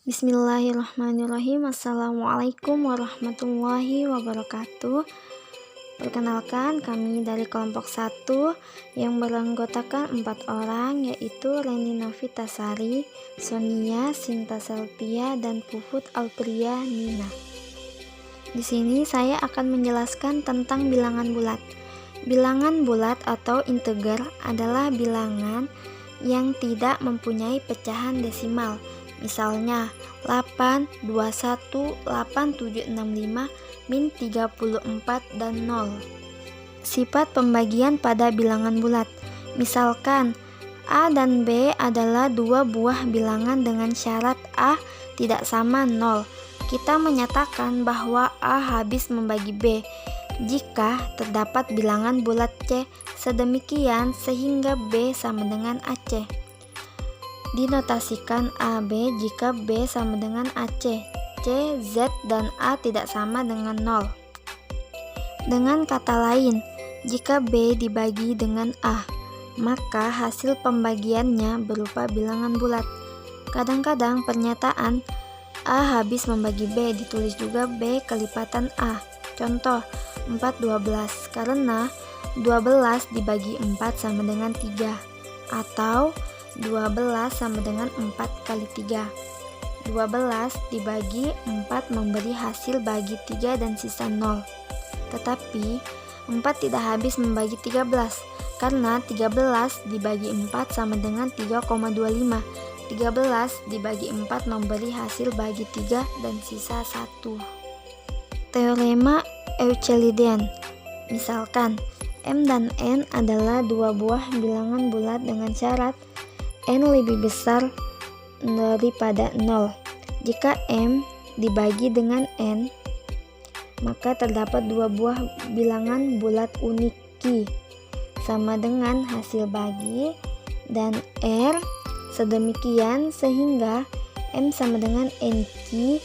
Bismillahirrahmanirrahim. Assalamualaikum warahmatullahi wabarakatuh. Perkenalkan, kami dari kelompok 1 yang beranggotakan 4 orang, yaitu Reni Novitasari, Sonia, Sinta Selvia, dan Puput Alpria Nina. Di sini saya akan menjelaskan tentang bilangan bulat. Bilangan bulat atau integer adalah bilangan yang tidak mempunyai pecahan desimal. Misalnya 8, 21, 8765, min 34, dan 0. Sifat pembagian pada bilangan bulat. Misalkan A dan B adalah dua buah bilangan dengan syarat A tidak sama 0. Kita menyatakan bahwa A habis membagi B jika terdapat bilangan bulat C sedemikian sehingga B sama dengan AC. Dinotasikan AB jika B sama dengan AC, C, Z, dan A tidak sama dengan 0. Dengan kata lain, jika B dibagi dengan A, maka hasil pembagiannya berupa bilangan bulat. Kadang-kadang pernyataan A habis membagi B ditulis juga B kelipatan A. Contoh 4/12, karena 12 dibagi 4 sama dengan 3, atau 12 sama dengan 4 kali 3. 12 dibagi 4 memberi hasil bagi 3 dan sisa 0. Tetapi 4 tidak habis membagi 13, karena 13 dibagi 4 sama dengan 3,25. 13 dibagi 4 memberi hasil bagi 3 dan sisa 1. Teorema Euclidean. Misalkan M dan N adalah dua buah bilangan bulat dengan syarat N lebih besar daripada 0. Jika M dibagi dengan N, maka terdapat dua buah bilangan bulat uniki sama dengan hasil bagi dan R sedemikian sehingga M sama dengan NQ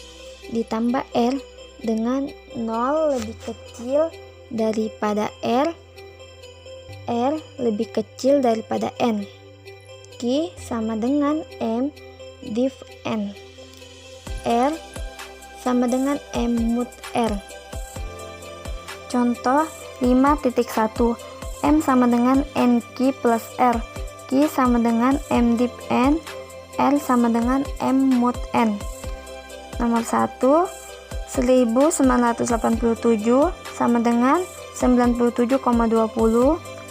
ditambah R dengan 0 lebih kecil daripada R lebih kecil daripada N. Q sama dengan M div N. R sama dengan M mod R. Contoh 5.1, M sama dengan NQ plus R. Q sama dengan M div N. R sama dengan M mod N. Nomor 1, 1987 sama dengan 97,20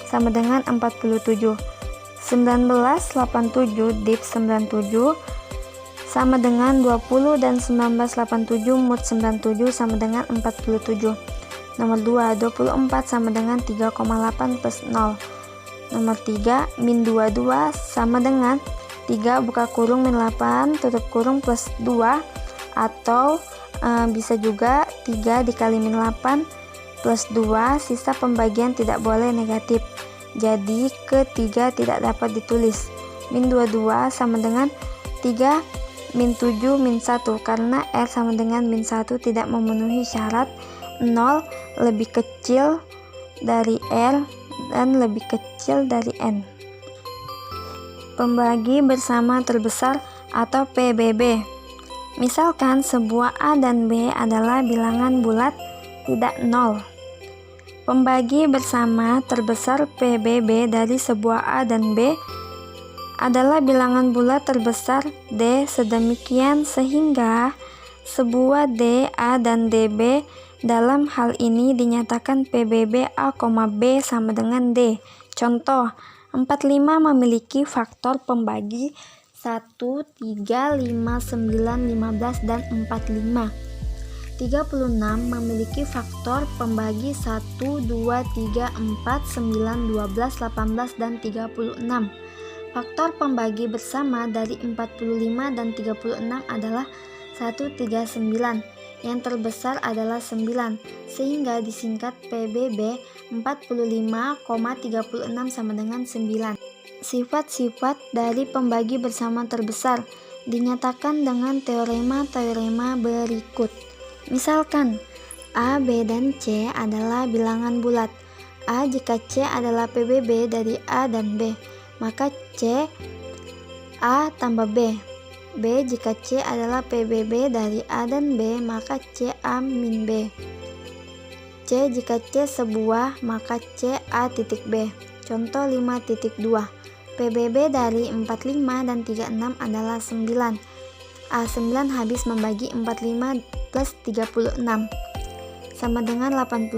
sama dengan 47. 1987 div 97 sama dengan 20 dan 1987 mod 97 sama dengan 47. Nomor 2, 24 sama dengan 3,8 plus 0. Nomor 3, min 22 sama dengan 3 buka kurung min 8 tutup kurung plus 2, atau bisa juga 3 dikali min 8 plus 2, sisa pembagian tidak boleh negatif. Jadi ketiga tidak dapat ditulis. Min 22 sama dengan 3 min 7 min 1, karena R sama dengan min 1 tidak memenuhi syarat 0 lebih kecil dari R dan lebih kecil dari N. Pembagi bersama terbesar atau PBB. Misalkan sebuah A dan B adalah bilangan bulat tidak 0. Pembagi bersama terbesar PBB dari sebuah A dan B adalah bilangan bulat terbesar D sedemikian sehingga sebuah D, A, dan DB dalam hal ini dinyatakan PBB A, B sama dengan D. Contoh 45 memiliki faktor pembagi 1, 3, 5, 9, 15, dan 45. 36 memiliki faktor pembagi 1, 2, 3, 4, 9, 12, 18, dan 36. Faktor pembagi bersama dari 45 dan 36 adalah 139. Yang terbesar adalah 9, sehingga disingkat PBB 45,36 sama dengan 9. Sifat-sifat dari pembagi bersama terbesar dinyatakan dengan teorema-teorema berikut. Misalkan A, B, dan C adalah bilangan bulat. A jika C adalah PBB dari A dan B, maka C A tambah B. B. Jika C adalah PBB dari A dan B, maka C A min B. C. Jika C sebuah, maka C A titik B. Contoh 5.2. PBB dari 45 dan 36 adalah 9. A9 habis membagi 45 plus 36 sama dengan 81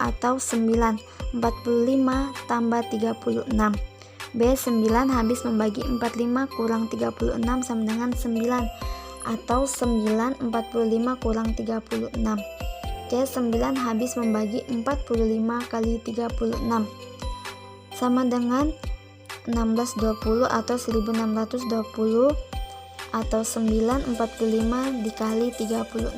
atau 9. 45 tambah 36. B9 habis membagi 45 kurang 36 sama dengan 9 atau 9 45 kurang 36. C9 habis membagi 45 kali 36 sama dengan 1620 atau 1620 atau 945 dikali 30.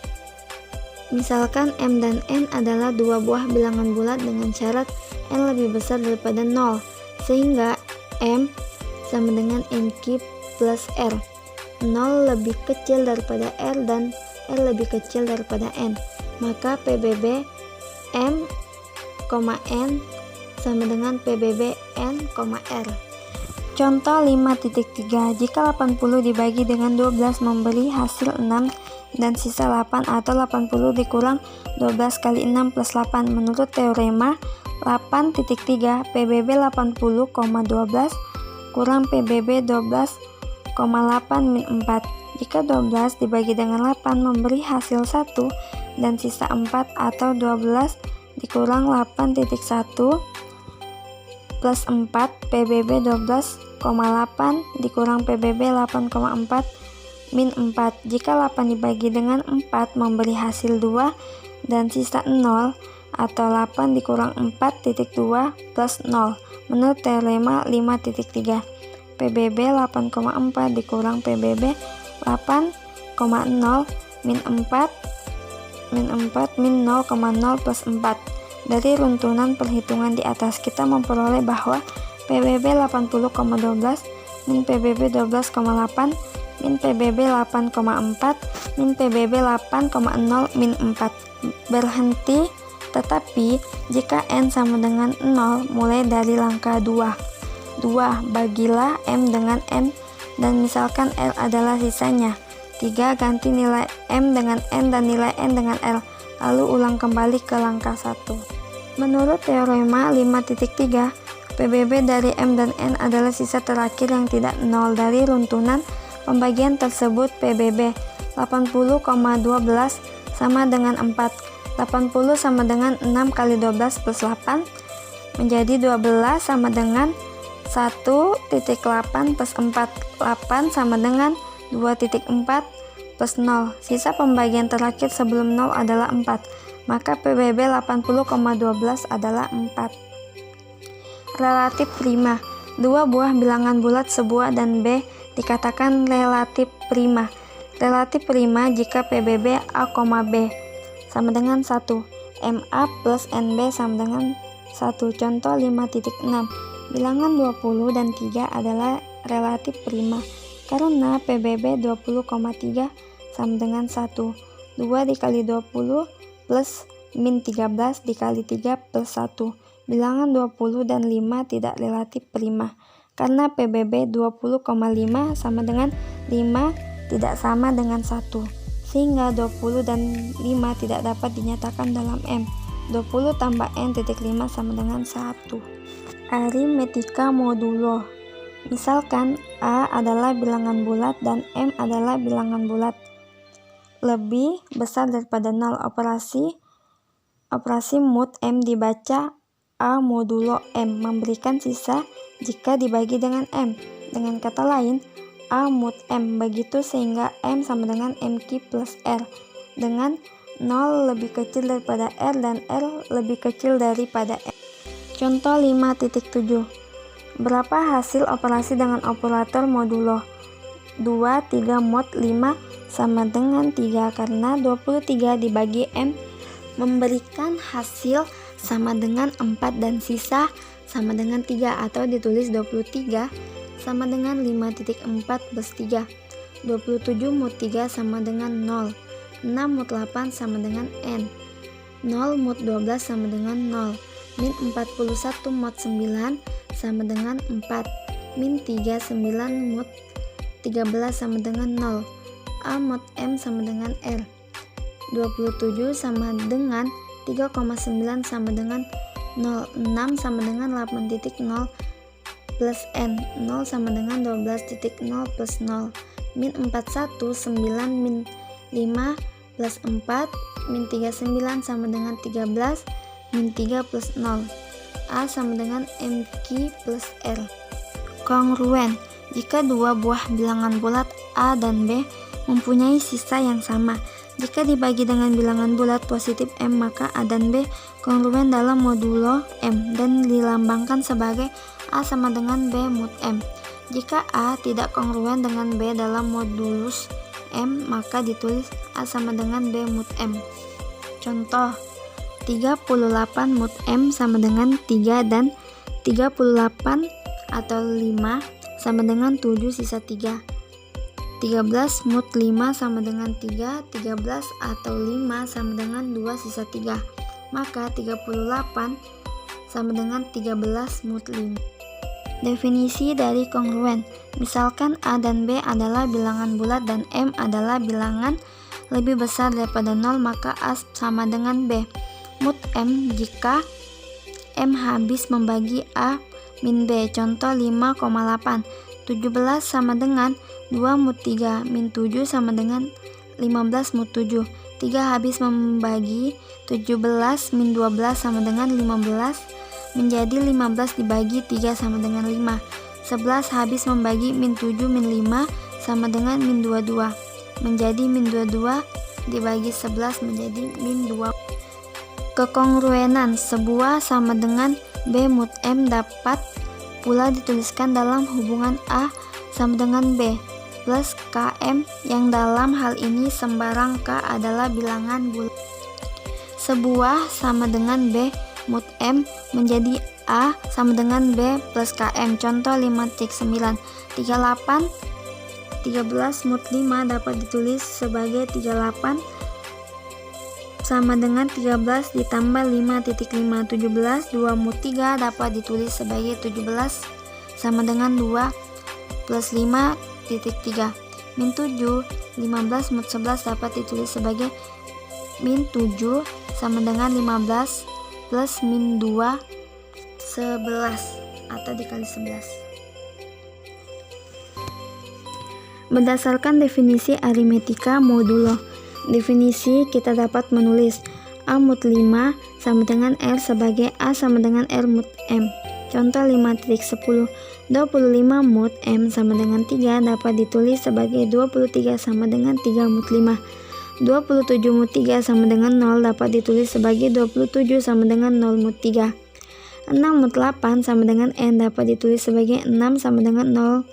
Misalkan M dan N adalah dua buah bilangan bulat dengan syarat N lebih besar daripada 0, sehingga M sama dengan N³ plus R. 0 lebih kecil daripada R dan R lebih kecil daripada N. Maka PBB M, N sama dengan PBB N, R. Contoh 5.3. Jika 80 dibagi dengan 12 memberi hasil 6 dan sisa 8, atau 80 dikurang 12 kali 6 plus 8. Menurut teorema 8.3, PBB 80,12 kurang PBB 12,8 min 4. Jika 12 dibagi dengan 8 memberi hasil 1 dan sisa 4, atau 12 dikurang 8.1 plus 4, PBB 12,8 dikurang PBB 8,4 min 4. Jika 8 dibagi dengan 4 memberi hasil 2 dan sisa 0, atau 8 dikurang 4.2 plus 0. Menurut teorema 5.3, PBB 8,4 dikurang PBB 8,0 min 4 min 0,0 plus 4. Dari runtunan perhitungan di atas, kita memperoleh bahwa PBB 80,12 min PBB 12,8 min PBB 8,4 min PBB 8,0 min 4. Berhenti. Tetapi jika N sama dengan 0 mulai dari langkah 2, bagilah M dengan N dan misalkan L adalah sisanya. 3, ganti nilai M dengan N dan nilai N dengan L, lalu ulang kembali ke langkah 1. Menurut teorema 5.3, PBB dari M dan N adalah sisa terakhir yang tidak 0 dari runtunan pembagian tersebut. PBB 80,12 sama dengan 4. 80 sama dengan 6 kali 12 plus 8 menjadi 12 sama dengan 1.8 plus 4. 8 sama dengan 2.4 plus 0. Sisa pembagian terakhir sebelum 0 adalah 4. Maka PBB 80,12 adalah 4. Relatif prima. Dua buah bilangan bulat sebuah dan B dikatakan relatif prima. Relatif prima jika PBB A, B sama dengan 1. MA plus NB sama dengan 1. Contoh 5.6. Bilangan 20 dan 3 adalah relatif prima karena PBB 20,3 sama dengan 1. 2 dikali 20 plus min 13 dikali 3 plus 1. Bilangan 20 dan 5 tidak relatif prima karena PBB 20,5 sama dengan 5 tidak sama dengan 1. Sehingga 20 dan 5 tidak dapat dinyatakan dalam M. 20 tambah N titik 5 sama dengan 1. Aritmetika modulo. Misalkan A adalah bilangan bulat dan M adalah bilangan bulat lebih besar daripada 0. Operasi mod M dibaca A modulo M memberikan sisa jika dibagi dengan M. Dengan kata lain, A mod M begitu sehingga M sama dengan M³ plus R dengan 0 lebih kecil daripada R dan R lebih kecil daripada M. Contoh 5.7. Berapa hasil operasi dengan operator modulo? 2, 3 mod 5 sama dengan 3 karena 23 dibagi M memberikan hasil sama dengan 4 dan sisa sama dengan 3 atau ditulis 23 sama dengan 5.4 plus 3. 27 mod 3 sama dengan 0. 6 mod 8 sama dengan N. 0 mod 12 sama dengan 0. Min 41 mod 9 sama dengan 4. Min 39 mod 13 sama dengan 0. A mod M sama dengan R. 27 sama dengan 3,9 sama dengan 0. 6 sama dengan 8.0 plus N. 0 sama dengan 12.0 plus 0. Min 41, 9 min 5 plus 4. Min 39 sama dengan 13. Min 3 plus 0. A sama dengan MQ plus R. Kongruen. Jika dua buah bilangan bulat A dan B mempunyai sisa yang sama, jika dibagi dengan bilangan bulat positif M, maka A dan B kongruen dalam modulo M dan dilambangkan sebagai A sama dengan B mod M. Jika A tidak kongruen dengan B dalam modulus M, maka ditulis A sama dengan B mod M. Contoh, 38 mod M sama dengan 3 dan 38 atau 5 sama dengan 7 sisa 3. 13 mod 5 sama dengan 3, 13 atau 5 sama dengan 2 sisa 3. Maka 38 sama dengan 13 mod 5. Definisi dari kongruen. Misalkan A dan B adalah bilangan bulat dan M adalah bilangan lebih besar daripada 0, maka A sama dengan B mod M jika M habis membagi A min B. Contoh 5,8. 17 sama dengan 2 mod 3 min 7 sama dengan 15 mod 7. 3 habis membagi 17 min 12 sama dengan 15 menjadi 15 dibagi 3 sama dengan 5. 11 habis membagi min 7 min 5 sama dengan min 22 menjadi min 22 dibagi 11 menjadi min 2. Kekongruenan sebuah sama dengan B mod M dapat pula dituliskan dalam hubungan A sama dengan B plus KM yang dalam hal ini sembarang K adalah bilangan bulat. Sebuah sama dengan B mod M menjadi A sama dengan B plus KM. Contoh 5,9. 38 13 mod 5 dapat ditulis sebagai 38 sama dengan 13 ditambah 5.5. 17 2 mod 3 dapat ditulis sebagai 17 sama dengan 2 plus 5.3. Min 7 15 mod 11 dapat ditulis sebagai min 7 sama dengan 15 plus min 2 11 atau dikali 11. Berdasarkan definisi aritmetika modulo, definisi kita dapat menulis A mod 5 sama dengan R sebagai A sama dengan R mod M. Contoh 5.10. 25 mod M sama dengan 3 dapat ditulis sebagai 23 sama dengan 3 mod 5. 27 mod 3 sama dengan 0 dapat ditulis sebagai 27 sama dengan 0 mod 3. 6 mod 8 sama dengan N dapat ditulis sebagai 6 sama dengan 0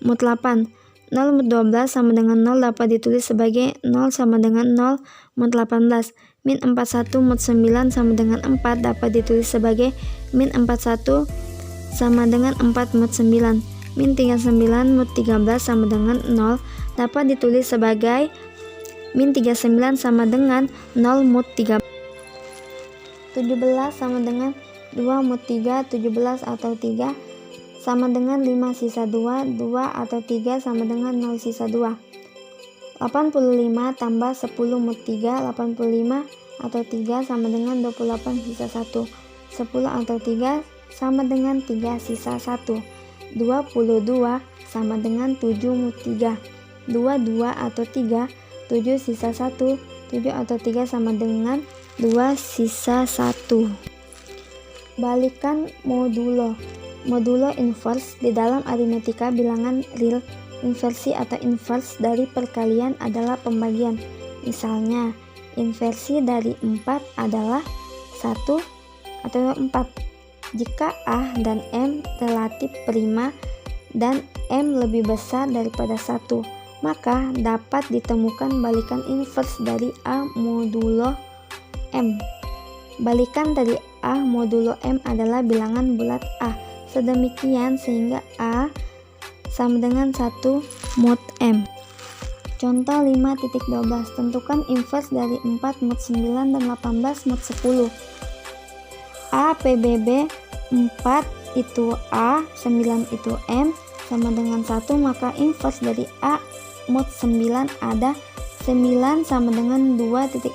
mod 8. 0 mod 12 sama dengan 0 dapat ditulis sebagai 0 sama dengan 0 mod 18. Min 41 mod 9 sama dengan 4 dapat ditulis sebagai min 41 sama dengan 4 mod 9. Min 39 mod 13 sama dengan 0 dapat ditulis sebagai min 39 sama dengan 0 mod 3. 17 sama dengan 2 mod 3, 17 atau 3 sama dengan 5 sisa 2, 2 atau 3 sama dengan 0 sisa 2. 85 tambah 10 mod 3, 85 atau 3 sama dengan 28 sisa 1. 10 atau 3 sama dengan 3 sisa 1. 22 sama dengan 7 mod 3. 2 atau 3, 7 sisa 1. 7 atau 3 sama dengan 2 sisa 1. Balikan modulo. Modulo inverse di dalam aritmetika bilangan real. Inversi atau inverse dari perkalian adalah pembagian. Misalnya, inversi dari 4 adalah 1 atau 4. Jika A dan M relatif prima dan M lebih besar daripada 1, maka dapat ditemukan balikan inverse dari A modulo M. Balikan dari A modulo M adalah bilangan bulat A. Sedemikian sehingga A sama dengan 1 mod M. Contoh 5.12. Tentukan inverse dari 4 mod 9 dan 18 mod 10. A PBB 4 itu A, 9 itu M, sama dengan 1, maka inverse dari A mod 9 ada 9 sama dengan 2.4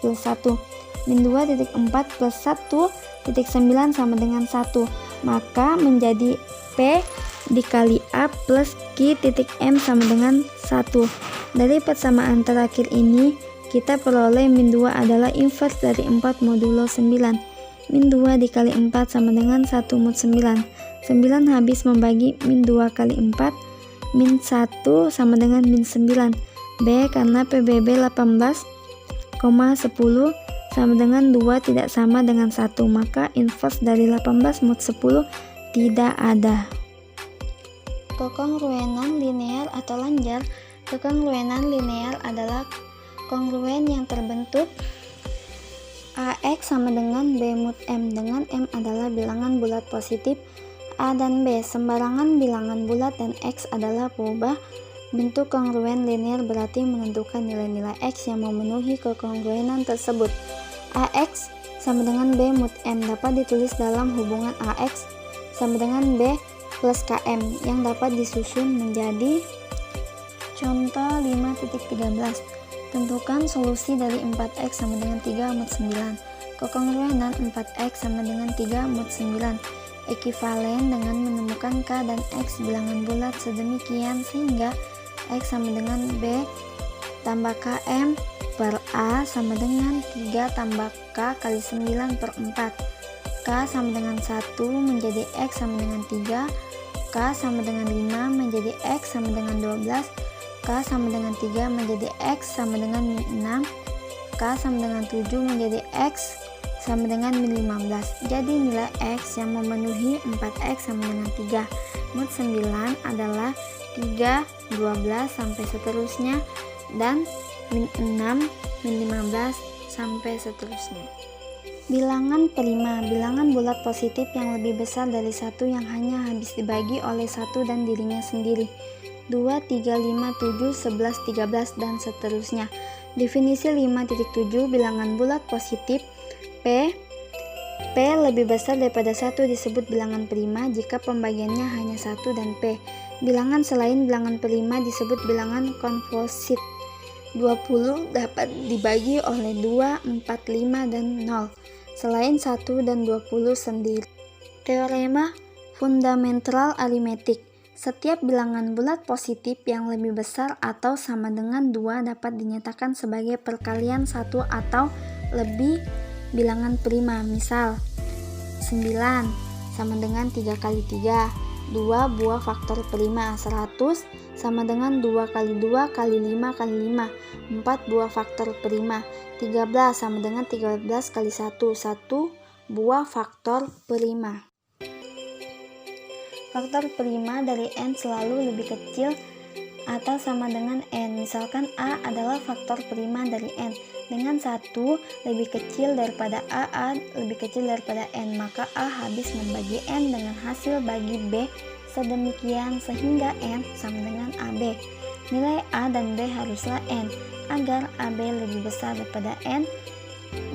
plus 1. Min 2.4 plus 1.9 sama dengan 1. Maka menjadi P dikali A plus Q titik M sama dengan 1. Dari persamaan terakhir ini, kita peroleh min 2 adalah inverse dari 4 modulo 9. Min 2 dikali 4 sama dengan 1 mod 9. 9 habis membagi min 2 kali 4. Min 1 sama dengan min 9. B karena PBB 18,10 sama dengan 2 tidak sama dengan 1. Maka inverse dari 18 mod 10 tidak ada. Kekongruenan linear atau lanjar. Kekongruenan linear adalah kongruen yang terbentuk AX sama dengan B mod M, dengan M adalah bilangan bulat positif A dan B. Sembarangan bilangan bulat dan X adalah perubahan bentuk kongruen linear, berarti menentukan nilai-nilai X yang memenuhi kekongruenan tersebut. AX sama dengan B mod M dapat ditulis dalam hubungan AX sama dengan B plus KM yang dapat disusun menjadi contoh 5.13. Tentukan solusi dari 4x sama dengan 3 mod 9. Kekongruenan 4x sama dengan 3 mod 9 ekivalen dengan menemukan K dan X bilangan bulat sedemikian sehingga X sama dengan B tambah KM per A sama dengan 3 tambah K kali 9 per 4. K sama dengan 1 menjadi X sama dengan 3. K sama dengan 5 menjadi X sama dengan 12. K sama dengan 3 menjadi X sama dengan min 6. K sama dengan 7 menjadi X sama dengan min 15. Jadi nilai X yang memenuhi 4X sama dengan 3 mod 9 adalah 3, 12 sampai seterusnya, dan min 6, min 15 sampai seterusnya. Bilangan prima, bilangan bulat positif yang lebih besar dari 1 yang hanya habis dibagi oleh 1 dan dirinya sendiri. 2, 3, 5, 7, 11, 13, dan seterusnya. Definisi 5.7 bilangan bulat positif P lebih besar daripada 1 disebut bilangan prima jika pembagiannya hanya 1 dan P. Bilangan selain bilangan prima disebut bilangan komposit. 20 dapat dibagi oleh 2, 4, 5, dan 0 selain 1 dan 20 sendiri. Teorema fundamental aritmetik. Setiap bilangan bulat positif yang lebih besar atau sama dengan 2 dapat dinyatakan sebagai perkalian 1 atau lebih bilangan prima. Misal 9 sama dengan 3 kali 3, 2 buah faktor prima. 100 sama dengan 2 kali 2 kali 5 kali 5, 4 buah faktor prima. 13 sama dengan 13 kali 1, 1 buah faktor prima. Faktor prima dari n selalu lebih kecil atau sama dengan n. Misalkan A adalah faktor prima dari n dengan 1 lebih kecil daripada A lebih kecil daripada n, maka A habis membagi n dengan hasil bagi B sedemikian sehingga n sama dengan AB. Nilai A dan B haruslah n agar AB lebih besar daripada n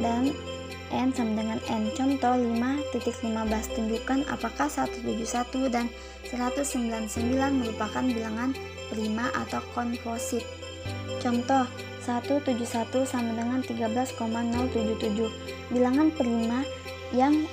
dan n sama dengan n. Contoh 5.15 tunjukkan apakah 171 dan 199 merupakan bilangan prima atau komposit. Contoh 171 sama dengan 13,077. Bilangan prima yang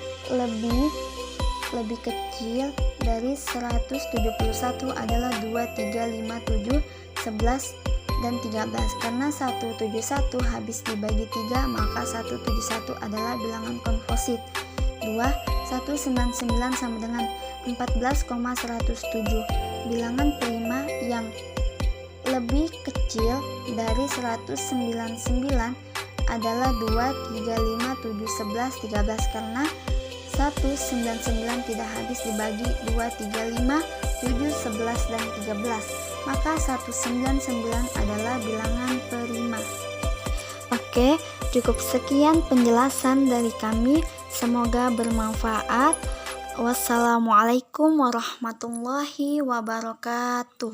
lebih kecil dari 171 adalah 2, 3, 5, 7, 11, dan 13. Karena 171 habis dibagi 3, maka 171 adalah bilangan komposit. 2, 199 sama dengan 14,107. Bilangan prima yang lebih kecil dari 199 adalah 2, 3, 5, 7, 11, 13 karena 199 tidak habis dibagi 2, 3, 5, 7, 11, dan 13. Maka 199 adalah bilangan prima. Oke, cukup sekian penjelasan dari kami. Semoga bermanfaat. Wassalamualaikum warahmatullahi wabarakatuh.